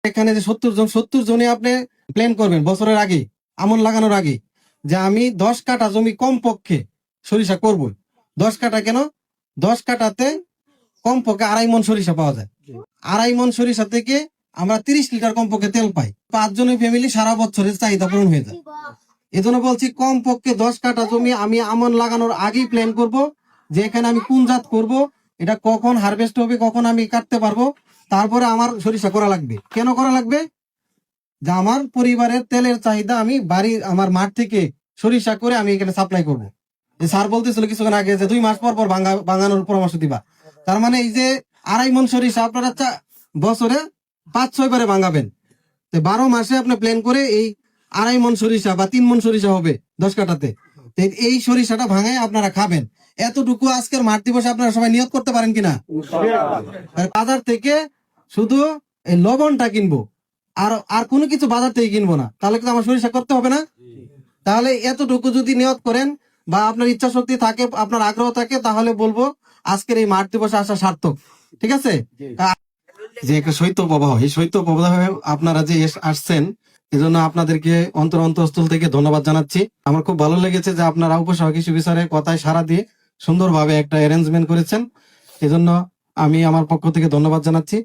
এখানে যে 70 জনে আপনি প্ল্যান করবেন বছরের আগে, আমন লাগানোর আগে, যে আমি 10 কাঠা জমি কমপক্ষে সরিষা করব। 10 কাঠা কেন? 10 কাঠাতে কমপক্ষে 2.5 মণ সরিষা পাওয়া যায়। 2.5 মণ সরিষা থেকে আমরা 30 লিটার কমপক্ষে তেল পাই। 5 জনের ফ্যামিলি সারা বছরের চাহিদা পূরণ হয়ে যায়। এজন্য বলছি কমপক্ষে 10 কাঠা জমি আমি আমন লাগানোর আগেই প্ল্যান করব, যে এখানে আমি কোন জাত করব, এটা কখন হারভেস্ট হবে, কখন আমি কাটতে পারবো, তারপরে আমার সরিষা করা লাগবে। কেন করা লাগবে? যে আমার পরিবারের তেলের চাহিদা আমি আমার মাঠ থেকে সরিষা করে আমি এখানে সাপ্লাই করব। যে স্যার বলতেছিল কিছুক্ষণ আগে যে 2 মাস পর পর ভাঙানোর পরামর্শ দিবা। তার মানে এই যে 2.5 মণ সরিষা আপনারা বছরে 5-6 বারে ভাঙাবেন। 12 মাসে আপনি প্ল্যান করে এই 2.5 মণ সরিষা বা 3 মণ সরিষা হবে 10 কাঠাতে। এই সরিষাটা ভাঙায় আপনারা খাবেন। এতটুকু আজকের মাঠ দিবসে আপনারা সবাই নিয়ত করতে পারেন কিনা? বাজার থেকে শুধু এই লবণটা কিনবো, আর কোনো কিছু বাজার থেকে কিনবো না, তাহলে কিন্তু আমার সরিষা করতে হবে না? তাহলে এতটুকু যদি নিয়ত করেন বা আপনার ইচ্ছা শক্তি থাকে, আপনার আগ্রহ থাকে, তাহলে বলবো আজকের এই মাঠ দিবসে আসা সার্থক। ঠিক আছে? যে একটা শৈত্যপ্রবাহ, এই শৈত্যপ্রবাহে আপনারা যে আসছেন, এজন্য আপনাদেরকে অন্তরস্থল থেকে ধন্যবাদ জানাচ্ছি। আমার খুব ভালো লেগেছে যে আপনারা উপসহকারী কৃষি অফিসারের কথায় সাড়া দিয়ে সুন্দরভাবে একটা অ্যারেঞ্জমেন্ট করেছেন। এজন্য আমি আমার পক্ষ থেকে ধন্যবাদ জানাচ্ছি।